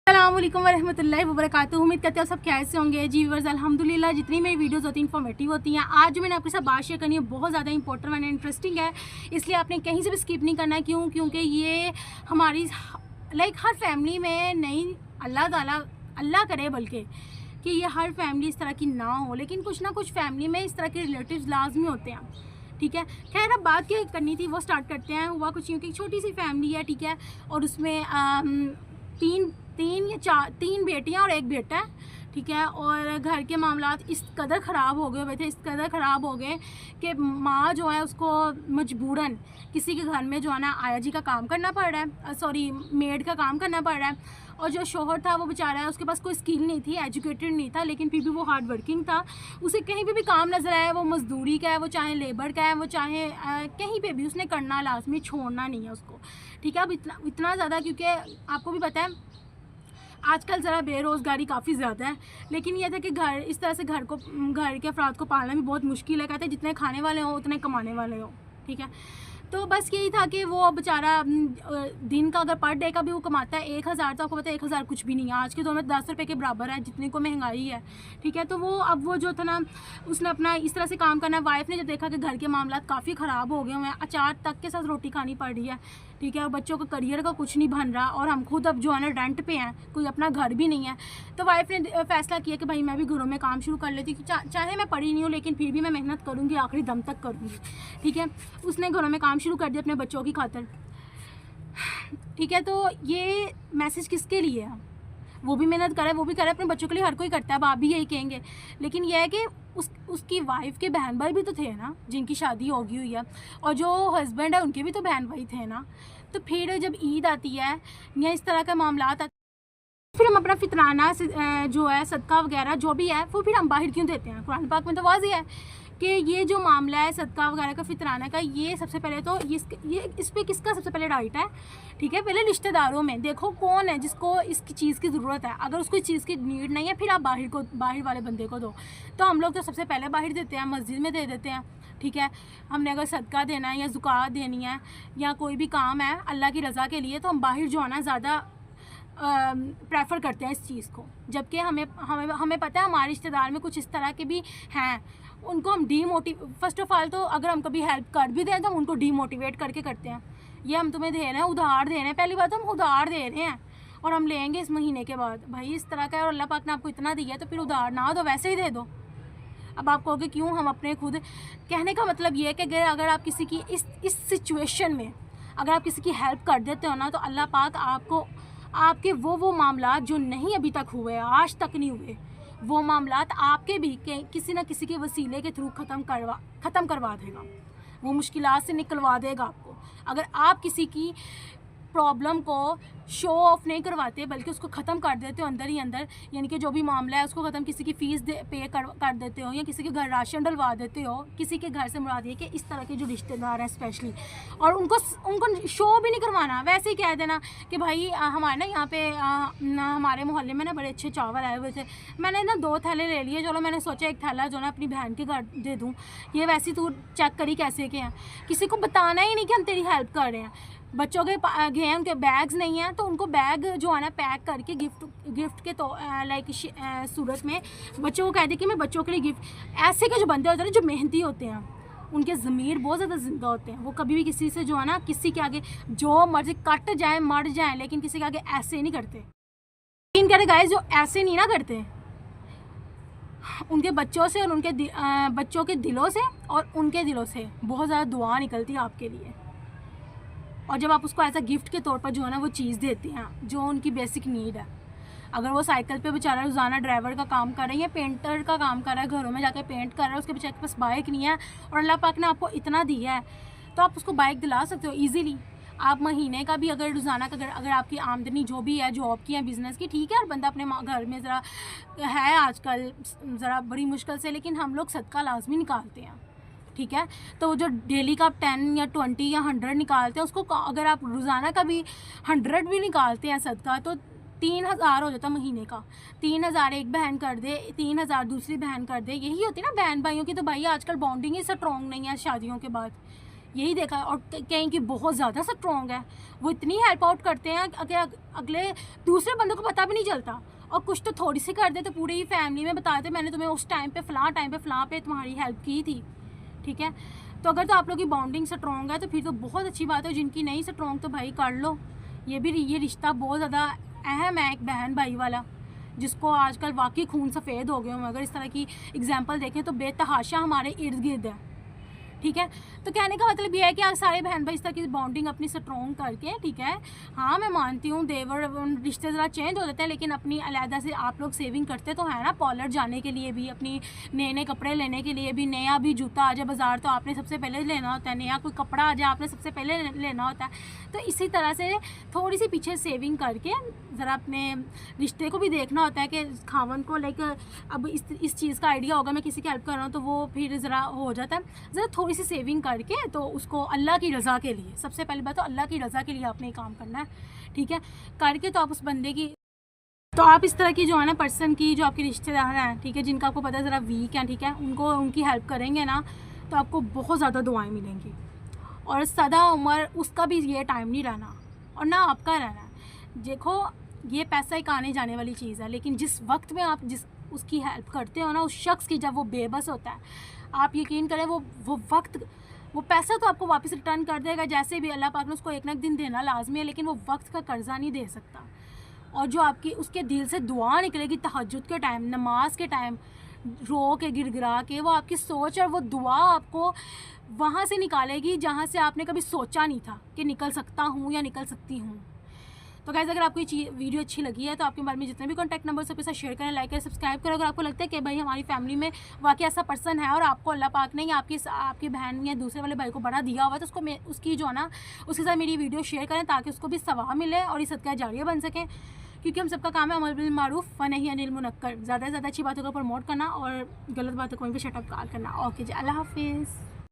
अस्सलामुअलैकुम वरहमतुल्लाहि वबरकातुहू। उम्मीद करते हो सब कैसे होंगे जी व्यूअर्स। अल्हम्दुलिल्लाह जितनी मेरी वीडियोस होती हैं इन्फॉर्मेटिव होती हैं। आज जो मैंने आपके साथ बात शेयर करनी है बहुत ज़्यादा इंपॉर्टेंट एंड इंटरेस्टिंग है, इसलिए आपने कहीं से भी स्किप नहीं करना है। क्योंकि ये हमारी हर फैमिली में नहीं, अल्लाह ताला अल्लाह करे बल्कि कि ये हर फैमिली इस तरह की ना हो, लेकिन कुछ ना कुछ फैमिली में इस तरह के रिलेटिव्स लाजमी होते हैं। ठीक है, खैर अब बात क्या करनी थी वो स्टार्ट करते हैं। हुआ कुछ यूँ कि छोटी सी फैमिली है, ठीक है, और उसमें तीन बेटियां और एक बेटा है, ठीक है। और घर के मामलात इस कदर ख़राब हो गए हुए थे, इस कदर ख़राब हो गए कि माँ जो है उसको मजबूरन किसी के घर में जो है ना आया जी का काम करना पड़ रहा है, सॉरी मेड का काम करना पड़ रहा है। और जो शोहर था वो बेचारा है, उसके पास कोई स्किल नहीं थी, एजुकेटेड नहीं था, लेकिन फिर भी वो हार्ड वर्किंग था। उसे कहीं पे भी काम नज़र आया, वो मजदूरी का है, वो चाहे लेबर का है, वो चाहे कहीं पे भी उसने करना लाजमी, छोड़ना नहीं है उसको। ठीक है, अब इतना ज़्यादा क्योंकि आपको भी पता है आजकल ज़रा बेरोज़गारी काफ़ी ज़्यादा है, लेकिन यह था कि घर इस तरह से घर के अफराद को पालना भी बहुत मुश्किल है। कहते हैं जितने खाने वाले हो उतने कमाने वाले हो, ठीक है। तो बस यही था कि वो बेचारा दिन का अगर पर डे का भी वो कमाता है 1000, तो आपको पता है 1000 कुछ भी नहीं है, आज के दौर में 10 रुपये के बराबर है जितनी को महंगाई है। ठीक है, तो वो अब वो जो था ना उसने अपना इस तरह से काम करना है। वाइफ ने जब देखा कि घर के मामला काफ़ी ख़राब हो गए हुए हैं, अचार तक के साथ रोटी खानी पड़ रही है, ठीक है, और बच्चों का करियर का कुछ नहीं बन रहा, और हम खुद अब जो है ना रेंट पे हैं, कोई अपना घर भी नहीं है। तो वाइफ ने फैसला किया कि भाई मैं भी घरों में काम शुरू कर लेती हूँ, चाहे मैं पढ़ी नहीं हूँ लेकिन फिर भी मैं मेहनत करूँगी, आखिरी दम तक करूँगी। ठीक है, उसने घरों में काम शुरू कर दिया अपने बच्चों की खातिर। ठीक है, तो ये मैसेज किसके लिए है? वो भी मेहनत करे, वो भी करे अपने बच्चों के लिए, हर कोई करता है, अब आप भी यही कहेंगे। लेकिन यह है कि उसकी वाइफ के बहन भाई भी तो थे ना जिनकी शादी होगी हुई है, और जो हस्बैंड है उनके भी तो बहन भाई थे ना। तो फिर जब ईद आती है या इस तरह का मामला आते फिर हम अपना फितराना जो है सदका वगैरह जो भी है वो फिर हम बाहर क्यों देते हैं? कुरान पाक में तो वाज़ेह है कि ये जो मामला है सदका वगैरह का, फितराना का, ये सबसे पहले तो ये इस पर किसका सबसे पहले राइट है? ठीक है, पहले रिश्तेदारों में देखो कौन है जिसको इसकी चीज़ की ज़रूरत है। अगर उसको इस चीज़ की नीड नहीं है फिर आप बाहर वाले बंदे को दो। तो हम लोग तो सबसे पहले बाहर देते हैं, मस्जिद में दे देते हैं। ठीक है, हमने अगर सदका देना है या ज़ुकात देनी है या कोई भी काम है अल्लाह की रज़ा के लिए, तो हम बाहर जो है ना ज़्यादा प्रेफर करते हैं इस चीज़ को। जबकि हमें पता है हमारे रिश्तेदार में कुछ इस तरह के भी हैं, उनको हम फर्स्ट ऑफ ऑल तो अगर हम कभी हेल्प कर भी दें तो हम उनको डीमोटिवेट करके करते हैं। ये हम तुम्हें दे रहे हैं, उधार दे रहे हैं, पहली बात तो हम उधार दे रहे हैं और हम लेंगे इस महीने के बाद। भाई इस तरह का है, और अल्लाह पाक ने आपको इतना दिया है तो फिर उधार ना दो, वैसे ही दे दो। अब आप कहोगे क्यों हम अपने खुद, कहने का मतलब ये है कि अगर आप किसी की इस सिचुएशन में अगर आप किसी की हेल्प कर देते हो ना, तो अल्लाह पाक आपको आपके वो मामलात जो नहीं अभी तक हुए, आज तक नहीं हुए, वो मामलात आपके भी किसी न किसी के वसीले के थ्रू ख़त्म करवा देगा, वो मुश्किलात से निकलवा देगा आपको। अगर आप किसी की प्रॉब्लम को शो ऑफ नहीं करवाते बल्कि उसको ख़त्म कर देते हो अंदर ही अंदर, यानी कि जो भी मामला है उसको ख़त्म, किसी की फ़ीस पे कर देते हो या किसी के घर राशन डलवा देते हो। किसी के घर से मुराद ये कि इस तरह के जो रिश्तेदार हैं स्पेशली, और उनको शो भी नहीं करवाना, वैसे ही कह देना कि भाई हमारे ना यहाँ पे हमारे मोहल्ले में ना बड़े अच्छे चावल आए हुए थे, मैंने ना 2 थैले ले लिए, चलो मैंने सोचा एक थैला जो ना अपनी बहन के घर दे दूँ, ये वैसे तू चेक करी कैसे के हैं। किसी को बताना ही नहीं कि हम तेरी हेल्प कर रहे हैं। बच्चों के गए हैं, उनके बैग्स नहीं हैं, तो उनको बैग जो है ना पैक करके गिफ्ट के तो सूरत में बच्चों को कह दे कि मैं बच्चों के लिए गिफ्ट। ऐसे के जो बंदे होते हैं जो मेहनती होते हैं, उनके ज़मीर बहुत ज़्यादा ज़िंदा होते हैं, वो कभी भी किसी से जो है ना किसी के आगे जो मर्जी कट जाए मर जाए, लेकिन किसी के आगे ऐसे नहीं करते। इन करे गाइस जो ऐसे नहीं ना करते, उनके बच्चों से और उनके बच्चों के दिलों से और उनके दिलों से बहुत ज़्यादा दुआ निकलती है आपके लिए। और जब आप उसको एज अ गिफ्ट के तौर पर जो है ना वो चीज़ देते हैं जो उनकी बेसिक नीड है। अगर वो साइकिल पे बेचारा रोज़ाना ड्राइवर का काम कर रहे हैं या पेंटर का काम कर रहा है, घरों में जाकर पेंट कर रहा है, उसके बेचारे के पास बाइक नहीं है और अल्लाह पाक ने आपको इतना दिया है, तो आप उसको बाइक दिला सकते हो ईजीली। आप महीने का भी अगर रोज़ाना का अगर आपकी आमदनी जो भी है जॉब की या बिज़नेस की, ठीक है, और बंदा अपने घर में ज़रा है आजकल ज़रा बड़ी मुश्किल से, लेकिन हम लोग सदका लाजमी निकालते हैं। ठीक है, तो जो डेली का आप 10 या 20 या 100 निकालते हैं, उसको अगर आप रोज़ाना का भी 100 भी निकालते हैं सदका, तो 3000 हो जाता महीने का। 3000 एक बहन कर दे, 3000 दूसरी बहन कर दे, यही होती है ना बहन भाइयों की। तो भाई आजकल बॉन्डिंग ही स्ट्रॉन्ग नहीं है शादियों के बाद, यही देखा। और कहीं कि बहुत ज़्यादा स्ट्रॉन्ग है, वो इतनी हेल्प आउट करते हैं कि अगले दूसरे बंदों को पता भी नहीं चलता। और कुछ तो थोड़ी सी कर दे तो पूरी ही फैमिली में बताते मैंने तुम्हें उस टाइम पे फ़लाँ पे तुम्हारी हेल्प की थी, ठीक है। तो अगर तो आप लोग की बॉन्डिंग स्ट्रॉन्ग है तो फिर तो बहुत अच्छी बात है। जिनकी नहीं स्ट्रॉन्ग तो भाई कर लो। ये रिश्ता बहुत ज़्यादा अहम है, एक बहन भाई वाला, जिसको आजकल वाकई खून सफ़ेद हो गए हों। अगर इस तरह की एग्जांपल देखें तो बेतहाशा हमारे इर्द गिर्द है, ठीक है। तो कहने का मतलब ये है कि आप सारे बहन भाई इस तरह की बॉन्डिंग अपनी स्ट्रॉन्ग करके, ठीक है। हाँ मैं मानती हूँ देवर रिश्ते ज़रा चेंज हो जाते हैं, लेकिन अपनी अलहदा से आप लोग सेविंग करते तो है ना, पार्लर जाने के लिए भी, अपनी नए कपड़े लेने के लिए भी, नया भी जूता आ जाए बाज़ार तो आपने सबसे पहले लेना होता है, नया कोई कपड़ा आ जाए आपने सबसे पहले लेना होता है। तो इसी तरह से थोड़ी सी पीछे सेविंग करके ज़रा अपने रिश्ते को भी देखना होता है कि खावन को लाइक अब इस चीज़ का आइडिया होगा मैं किसी की हेल्प कर रहा हूँ तो वो फिर ज़रा हो जाता है। ज़रा थोड़ी सी सेविंग करके तो उसको अल्लाह की रज़ा के लिए, सबसे पहली बात तो अल्लाह की रज़ा के लिए आपने काम करना है, ठीक है। करके तो आप उस बंदे की, तो आप इस तरह की जो है ना पर्सन की, जो आपके रिश्तेदार हैं, ठीक है, जिनका आपको पता है ज़रा वीक है, ठीक है, उनको उनकी हेल्प करेंगे ना तो आपको बहुत ज़्यादा दुआएं मिलेंगी। और सदा उम्र उसका भी ये टाइम नहीं रहना और ना आपका रहना है। देखो ये पैसा एक आने जाने वाली चीज़ है, लेकिन जिस वक्त में आप उसकी हेल्प करते हो ना, उस शख्स की, जब वो बेबस होता है, आप यकीन करें वो वक्त, वो पैसा तो आपको वापस रिटर्न कर देगा जैसे भी, अल्लाह पाक ने उसको एक ना एक दिन देना लाजमी है, लेकिन वो वक्त का कर्जा नहीं दे सकता। और जो आपकी उसके दिल से दुआ निकलेगी तहज्जुद के टाइम, नमाज के टाइम, रो के गिड़गिड़ा के, वो आपकी सोच और वो दुआ आपको वहाँ से निकालेगी जहाँ से आपने कभी सोचा नहीं था कि निकल सकता हूँ या निकल सकती हूँ। तो गाइस अगर आपको ये वीडियो अच्छी लगी है तो आपके बारे में जितने भी कॉन्टैक्ट नंबर सबके साथ शेयर करें, लाइक करें, सब्सक्राइब करें। अगर आपको लगता है कि भाई हमारी फैमिली में वाकई ऐसा पर्सन है और आपको अल्लाह पाक ने या आपकी बहन या दूसरे वाले भाई को बड़ा दिया हुआ, तो उसकी जो है ना उसके साथ मेरी वीडियो शेयर करें ताकि उसको भी सवाब मिले और ये सदका जारिया बन सकें। क्योंकि हम सबका काम है अमर बिल मारूफ व नही अनिल मुनक्कर, ज़्यादा से ज़्यादा अच्छी बातों को प्रमोट करना और गलत बातों को भी शट अप करना। ओके जी, अल्लाह हाफिज़।